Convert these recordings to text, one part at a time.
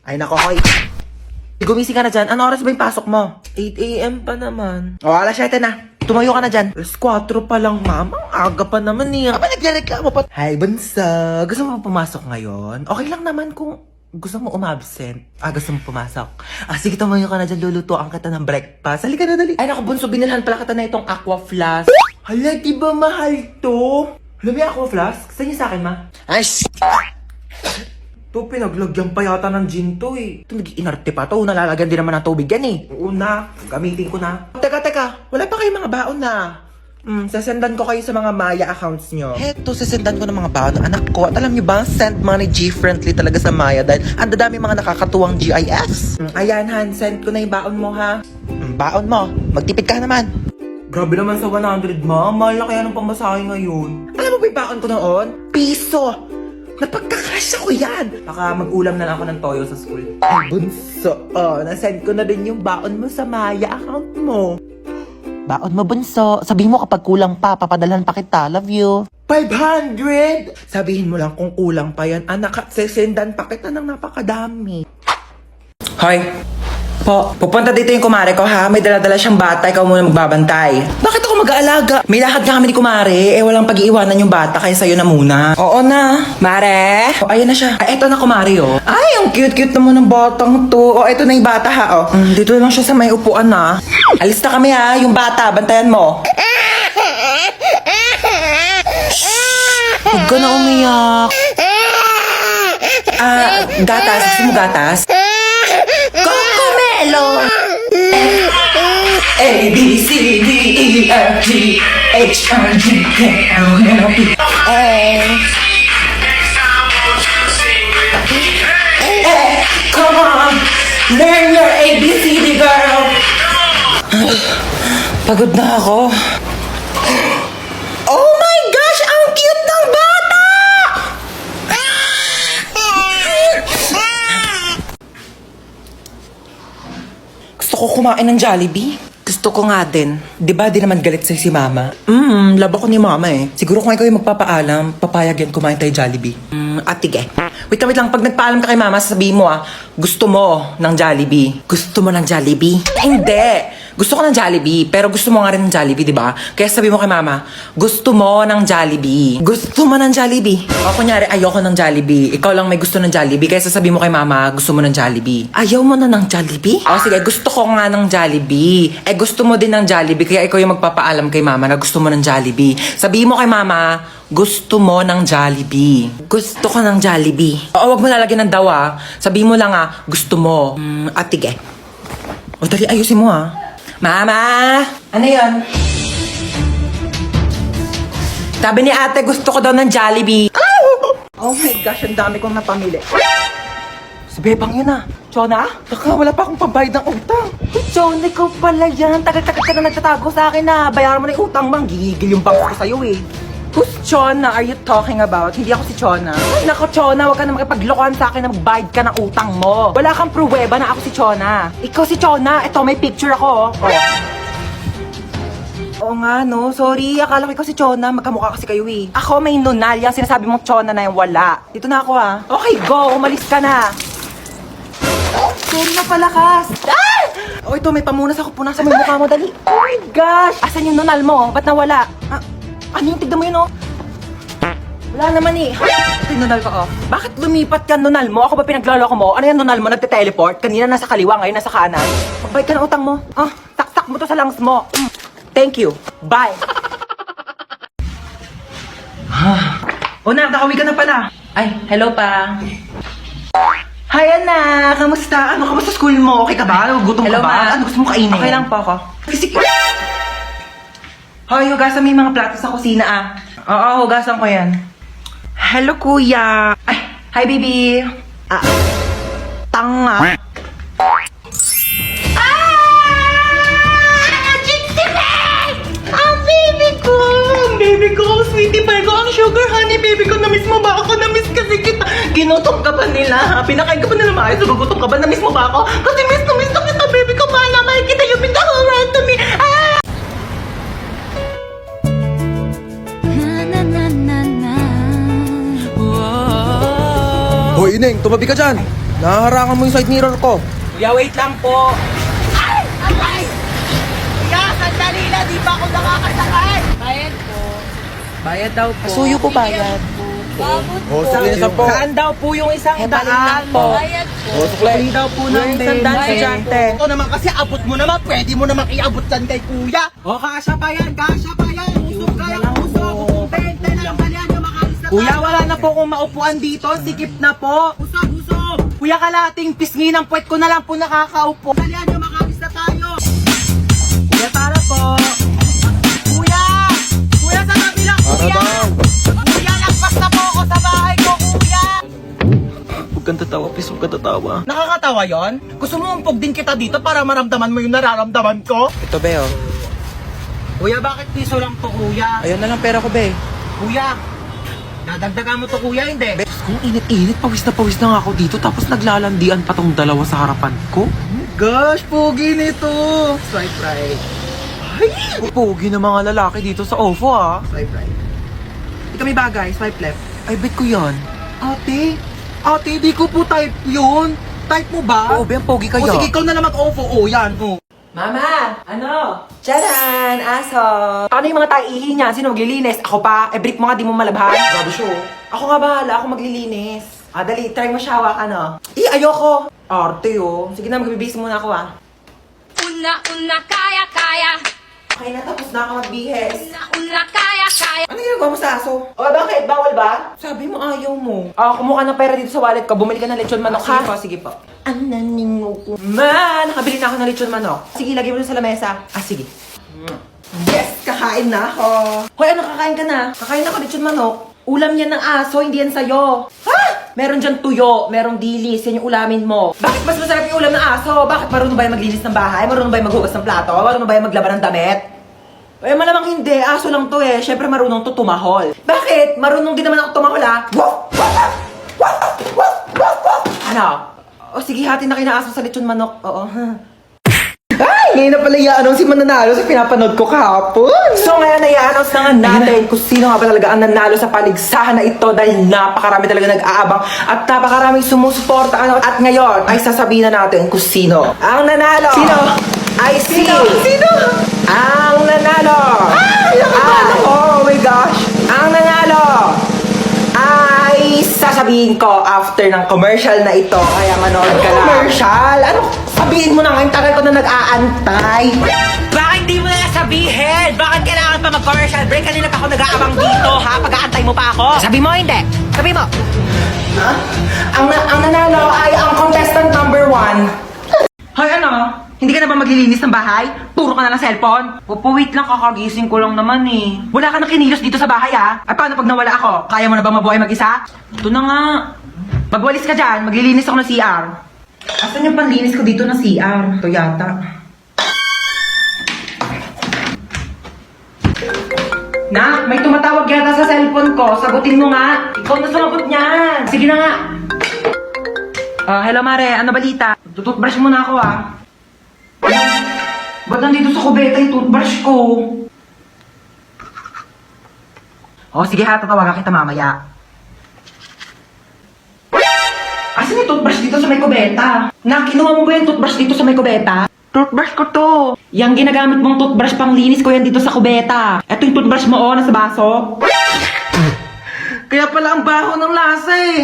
Ay nako, hoy. Gumising ka na dyan. Ano oras ba yung pasok mo? 8 a.m. pa naman. O, alas 7 na. Tumayo ka na dyan. Alas 4 pa lang, mama. Aga pa naman eh. Aba, nagreklamo pa. Hi, bunsa. Gusto mo ba pumasok ngayon? Okay lang naman kung gusto mo umabsent. Gusto mo pumasok. Sige, tumayo ka na dyan. Lulutuan kita ng breakfast. Halika na, dali. Ay, naku, bunso. Binilhan pala kita na itong aqua flask. Hala, di ba mahal to? Hala, may aqua flask? Saan niya sa akin, ma? Ay, to, pinaglagyan pa yata ng gin to eh. Ito, nag-inarte pa to. Nalalagyan din naman ng tubig yan eh. Oo na, gamitin ko na. Teka. Wala pa kayong mga baon na. Sasendan ko kayo sa mga Maya accounts nyo. Heto, sasendan ko ng mga baon ng anak ko. At alam nyo ba, send money G-friendly talaga sa Maya dahil ang dadami mga nakakatuwang GIS. Ayan, Han, send ko na yung baon mo, ha? Baon mo, magtipid ka naman. Grabe naman sa 100, ma. Mahal na kaya ng pamasahe ngayon. Alam mo ba yung baon ko noon? Piso! Napagkakasya ko yan! Baka mag-ulam na lang ako ng toyo sa school. Ay, bunso. Nasend ko na din yung baon mo sa Maya account mo. Baon mo, bunso. Sabihin mo kapag kulang pa, papadalhan pa kita. Love you. 500! Sabihin mo lang kung kulang pa yan. Anak, sesendan pa kita ng napakadami. Hoy! Pupunta dito yung kumare ko ha. May dala-dala siyang bata, ikaw muna magbabantay. Bakit ako mag-aalaga? May lakad nga kami ni kumare. Walang pag-iiwanan yung bata, kaya sa'yo na muna. Oo na. Mare? Ayan na siya. Eto na kumare Ay, ang cute-cute naman ng batang to. Eto na yung bata ha dito lang siya sa may upuan na. Alis na kami ha. Yung bata, bantayan mo. Huwag ka na umiyak. Gatas. Gusto mo gatas? Cocomelon! A, B, C, D, E, F, G, H, I, J, K, L, M, N, O, P, come on! Learn your ABCD, girl! Pagod na ako. Oh my gosh! Ang cute ng bata! Gusto ko kumain ng Jollibee. Gusto ko nga din. Diba di naman galit sa'yo si mama? Laba ko ni mama eh. Siguro kung ikaw yung magpapaalam, papayag yan kumain tayo Jollibee. Tige. Wait lang. Pag nagpaalam ka kay mama, sasabihin mo gusto mo ng Jollibee. Gusto mo ng Jollibee? Hindi. Gusto ko ng Jollibee, pero gusto mo nga rin ng Jollibee, diba? Kaya sabi mo kay mama, gusto mo ng Jollibee. Gusto mo ng Jollibee. O kunyari, ayoko ng Jollibee. Ikaw lang may gusto ng Jollibee, kaya sasabi mo kay mama, gusto mo ng Jollibee. Ayaw mo na ng Jollibee? O sige, gusto ko nga ng Jollibee. Gusto mo din ng Jollibee, kaya ikaw yung magpapaalam kay mama na gusto mo ng Jollibee. Sabihin mo kay mama, gusto mo ng Jollibee. Gusto ko ng Jollibee. O, wag mo lalagyan ng daw Sabihin mo lang gusto mo. Tige. O, dali, ayusin mo Mama! Ano yun? Sabi ni ate, gusto ko daw ng Jollibee. Oh my gosh, ang dami kong napamili. Si Bebang yun Chona? Baka wala pa akong pambayad ng utang. Chona, ikaw pala yan. Tagal-tagal ka na nagtatago sa akin Bayaran mo na yung utang bang. Gigigil yung bangko ko sa'yo Who's Chona are you talking about? Hindi ako si Chona. Ay, nako, Chona, huwag ka na makipaglokohan sa akin na magbayad ka ng utang mo. Wala kang pruweba na ako si Chona. Ikaw si Chona. Ito, may picture ako. Oo nga, no. Sorry, akala ko ikaw si Chona. Magkamukha kasi kayo Ako may nunal. Yung sinasabi mong Chona na yung wala. Dito na ako Okay, go. Umalis ka na. Sorry na palakas. Ito, may pamunas ako. Punasan mo yung mukha mo, dali. Oh my gosh. Asan yung nunal mo? Ba't nawala? Ano yung tignan mo yun Wala naman Ito yung nunal ko Bakit lumipat ka nunal mo? Ako ba pinagloloko mo? Ano yung nunal mo? Nagte-teleport? Kanina nasa kaliwa, ngayon nasa kanan. Magbayad ka ng utang mo. Taktak mo to sa lungs mo. Thank you. Bye. Nakauwi ka na pala. Ay, hello pa. Hi, anak! Kamusta? Kamusta school mo? Okay ka ba? Gutom ka ba? Ano gusto mo kainin? Okay lang po ako. Sige. Hoy, hugasan mo yung mga plato sa kusina Oo, hugasan ko yan. Hello, kuya. Ay, hi, baby. Tanga. Gypsy face! Baby ko! Baby ko, sweetie pie ko, ang sugar honey, baby ko, na-miss mo ba ako? Na-miss kasi kita. Ginutom ka ba nila? Pinakain ka ba nila maayos? Gugutom ka ba? Na-miss mo ba ako? Kasi miss na kita, baby ko. Mahal na mahal kita. You've been the whole world to me. Hoy, Ineng, tumabi ka dyan. Nahaharangan mo yung side mirror ko. Kuya, wait lang po. Ay! Aray! Kuya, sandali na. Di pa ako nakakasakay. Bayad po. Bayad daw po. Suyo po bayad. Sige na po. Saan daw po yung isang daan po? Bayad po. Sukli daw po ng isang daan sa Jante. Ito naman kasi abot mo naman. Pwede mo naman iabot dyan kay kuya. O, kasya pa yan. Kasya pa yan. Usok kayang usok. Bente na lang dalian yung makalis na kuya, wala na po kung maupuan dito. Sikip na po. Usok, usok. Kuya, kalating pisngi ng puwet ko na lang po nakakaupo. Dalian yung makalis na tayo. Kuya, para po. Kuya! Kuya, sa kabilang kuya! Kuya, lagpas na po ako sa bahay ko, kuya! Huwag kang tatawa, please. Huwag kang tatawa. Nakakatawa yon? Gusto mo umpog din kita dito para maramdaman mo yung nararamdaman ko? Ito, be, oh. Kuya, bakit piso lang to, kuya? Ayun na lang pera ko, be. Kuya, dadagdagan mo to, kuya, hindi? Kung init-init, pawis na nga ako dito. Tapos naglalandian pa tong dalawa sa harapan ko. Gosh, pogi nito! Swipe right. Ay! Pogi na mga lalaki dito sa OFO, ah. Swipe right. Ikaw may bagay, swipe left. Ay, bet ko yan. Ate, di ko po type yun. Type mo ba? Oo, be, ang pogi O kaya. sige, ikaw na lang mag-OFO. O, yan, o. Mama! Ano? Charan! Aso! Ano yung mga taihi niya? Sino maglilinis? Ako pa? Brief mo nga, di mo malabhan. Grabe siya, oh. Ako nga bahala, ako maglilinis. Dali, try mo siya hawak, ano? Ayoko! Arte, oh. Sige na, magbibis muna ako, ah. Una, kaya. Okay na, tapos na ako magbihis. Una, kaya. Ano ginagawa mo sa aso? O, bakit? Bawal ba? Sabi mo ayaw mo. Kumuha ng pera dito sa wallet ko. Bumili ka ng lechon manok, ha? Sige po. Ananingo ko. Ma, nakabili na ako ng lechon manok. Sige, lagay mo na sa lamesa. Sige. Yes! Kakain na ako! Hoy, ano kakain ka na? Kakain ako lechon manok. Ulam yan ng aso, hindi yan sa'yo. Ha? Meron dyan tuyo, merong dilis, yan yung ulamin mo. Bakit mas masarap yung ulam ng aso? Bakit marunong ba yung maglinis ng bahay? Marunong ba yung maghugas ng plato? Marunong ba yung maglaban ng damit? Eh, malamang hindi. Aso lang to eh. Siyempre marunong to tumahol. Bakit? Marunong din naman ako tumahol ha? Ano? O sige, hati na kinaaso sa lechon manok. Oo. Ay! Ngayon na pala i-announce si Mananalo sa pinapanood ko kahapon! So ngayon na i-announce na nga natin kung sino nga ba talaga ang nanalo sa paligsahan na ito dahil napakarami talaga nag-aabang at napakaraming sumusuporta. At ngayon ay sasabihin na natin kung sino ang nanalo. Sino? Ay si... Sino? Ang nanalo! Oh my gosh! Ang nanalo ay sasabihin ko after ng commercial na ito. Kaya manood ka lang. Commercial? Ano? Sabihin mo na ngayon, tagal ko na nag-aantay. Bakit di mo na sabihin? Bakit kailangan pa mag-commercial break? Kanina pa ako nag-aabang dito, ha? Pag-aantay mo pa ako. Sabi mo, hindi. Sabi mo. Ang nanalo ay ang contestant number 1. Hoy, ano? Hindi ka na ba maglilinis ng bahay? Puro ka na ng cellphone? Wait lang, kakagising ko lang naman eh. Wala ka na kinilos dito sa bahay ah. At paano pag nawala ako? Kaya mo na ba mabuhay mag-isa? Ito na nga. Magwalis ka dyan, maglilinis ako ng CR. Asan yung panlinis ko dito ng CR? Ito yata. Nak, may tumatawag yata sa cellphone ko. Sagutin mo nga. Ikaw na sumagot niyan. Sige na nga. Hello Mare, ano balita? Tututbrush muna ako ah. Ba't nandito sa kubeta yung toothbrush ko? Sige ha, tatawagan kita mamaya. Asan yung toothbrush dito sa may kubeta? Kinuha mo ba yung toothbrush dito sa may kubeta? Toothbrush ko to. Yang ginagamit mong toothbrush pang linis ko yan dito sa kubeta. Ito yung toothbrush mo nasa baso. Kaya pala ang baho ng lasa eh.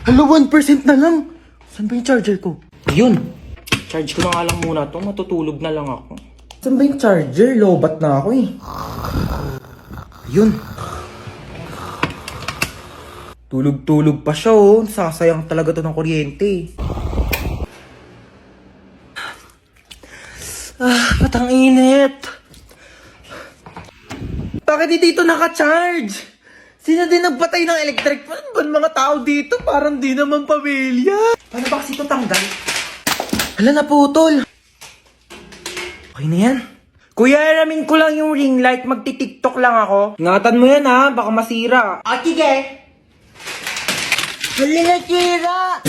Hello, 1% na lang. Saan ba yung charger ko? Ayun. Charge ko na nga lang muna to. Matutulog na lang ako. Saan ba yung charger? Lobat na ako eh. Yun. Tulog-tulog pa siya, oh. Sasayang talaga to ng kuryente. Ba't ang init? Bakit di dito naka-charge? Sino din nagpatay ng electric fan? Ba mga tao dito? Parang di naman pamilya. Paano ba kasi ito tanggal? Hala, naputol. Okay na yan. Kuya, aramin ko lang yung ring light. Magti-tiktok lang ako. Ingatan mo yan, ha? Baka masira. O, sige. Hali na tira.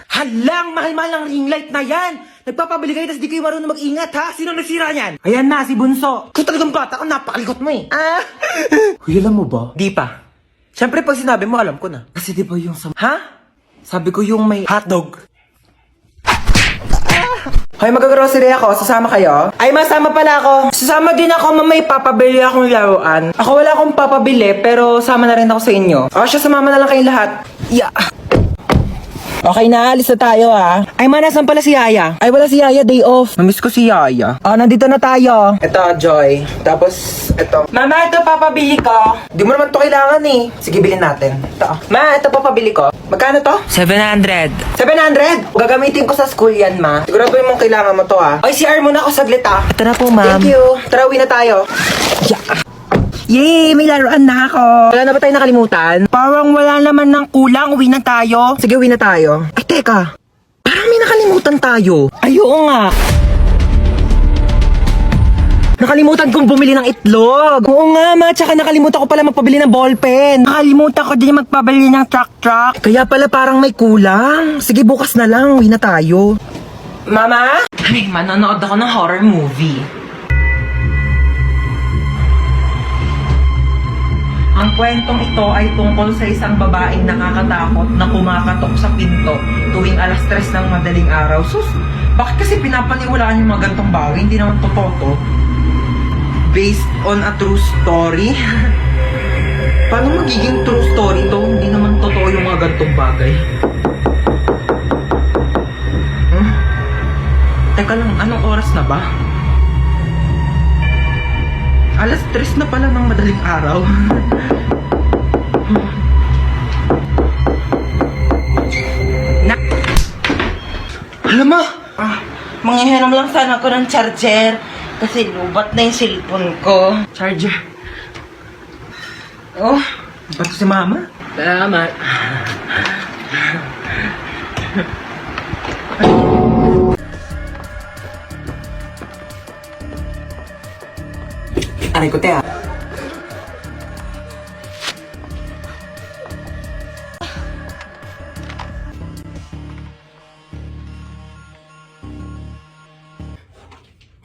Halang, mahal-mahal ang ring light na yan. Nagpapabili kayo, tas di kayo marunong mag-ingat, ha? Sino nasira niyan? Ayan na, si Bunso. Kung talagang bata ka, napakalikot mo eh. Kuya, alam mo ba? Di pa. Siyempre, pag sinabi mo, alam ko na. Kasi di ba yung sa... Ha? Sabi ko yung may hotdog. Hoy, mag-grocery ako. Sasama kayo? Ay, masama pala ako. Sasama din ako, mamay papabili akong laruan. Ako wala akong papabili, pero sama na rin ako sa inyo. O, siya, sumama na lang kayong lahat. Yeah. Okay na, alis na tayo Ay, nasan pala si Yaya? Ay, wala si Yaya, day off. Mamiss ko si Yaya. Nandito na tayo. Ito, Joy. Tapos, ito. Mama, ito papabili ko. Di mo naman to kailangan eh. Sige, bilhin natin. Ito. Ma, ito papabili ko. Magkano to? 700. 700? Gagamitin ko sa school yan, ma. Sigurado mong kailangan mo to Oy, CR muna ako saglit Ito na po, ma'am. Thank you. Tara, uwi na tayo. Yeah. Yay! May laruan na ako! Wala na ba tayo nakalimutan? Parang wala naman ng kulang. Uwi na tayo. Sige, uwi na tayo. Ay, teka. Parang may nakalimutan tayo. Ay, oo nga. Nakalimutan kong bumili ng itlog. Oo nga, ma. Tsaka nakalimutan ko pala magpabili ng ballpen. Nakalimutan ko din magpabili ng truck. Kaya pala parang may kulang. Sige, bukas na lang. Uwi na tayo. Mama? Ay, manonood ako ng horror movie. Ang kwentong ito ay tungkol sa isang babaeng nakakatakot na kumakatok sa pinto tuwing 3:00 ng madaling araw. Sus, bakit kasi pinapaniwalaan yung mga gantong bagay? Hindi naman totoo to. Based on a true story? Paano magiging true story to? Hindi naman totoo yung mga gantong bagay. Teka lang, anong oras na ba? 3:00 na pala ng madaling araw. Alam mo, Manghihiram lang sana ako ng charger. Kasi lubat na yung cellphone ko. charger. Oh, ba't si mama? Salamat. Aray ko, Tea.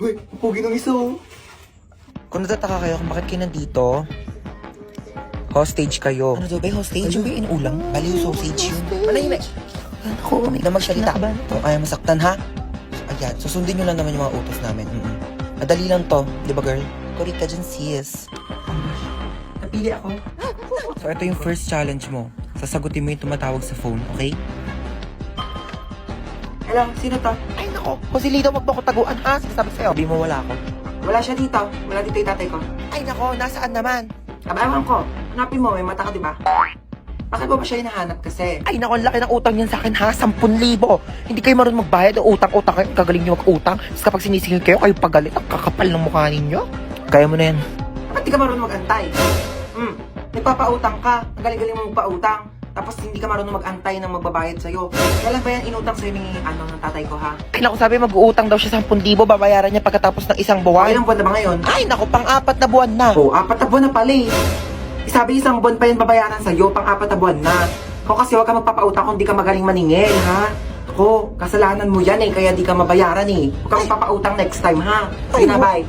Hoy, pugi ng isa Kung natataka kayo kung bakit kayo nandito, hostage kayo. Ano daw ba yung hostage? Ano ba yung inuulam? Baliw sausage yun. Manahimik. Ako, hindi na magsalita. Kung ayaw masaktan, ha? Ayan, susundin nyo lang naman yung mga utos namin. Madali lang to, di ba girl? Kurit ka dyan, sis. Napili ako. So, ito yung first challenge mo. Sasagutin mo yung tumatawag sa phone, okay? Hello, sino to? Ay, nako. Kung si Lito, wag mo ko taguan, ha? Sinasabi sa'yo. Sabi mo wala ako. Wala siya dito. Wala dito yung tatay ko. Ay, nako. Nasaan naman? Kabayawan ko. Hanapin mo, may mata ka, di ba? Bakit mo ba siya hinahanap kasi? Ay, nako. Ang laki ng utang niyan sa akin, ha? 10,000. Hindi kayo marunong magbayad o utang-utang kayo. Kagaling niyo mag-utang. Tapos kapag sinisingil kayo, kayo pagalit. Ang kakapal ng mukha ninyo. Kaya mo na yan. Ba't di ka marunong mag-antay? Nagpapautang ka. Ang galing-galing mo magpautang. Tapos hindi ka marunong mag-antay ng magbabayad sa'yo. Kailan ba yan inutang sa'yo ni ng tatay ko, ha? Ay, nako. Sabi mag-uutang daw siya 10,000. Babayaran niya pagkatapos ng isang buwan. Ilang buwan na ba ngayon? Ay, nako. Pang-4 na buwan na. Oo, 4 na buwan na pala eh. Sabi isang buwan pa yan babayaran sa'yo, pang-4 na buwan na. Ako kasi huwag ka magpapautang kung di ka magaling maningil, ha? Ako, kasalanan mo yan eh, kaya di ka mabayaran eh. Huwag ka magpapautang next time, ha? Sige na, bye.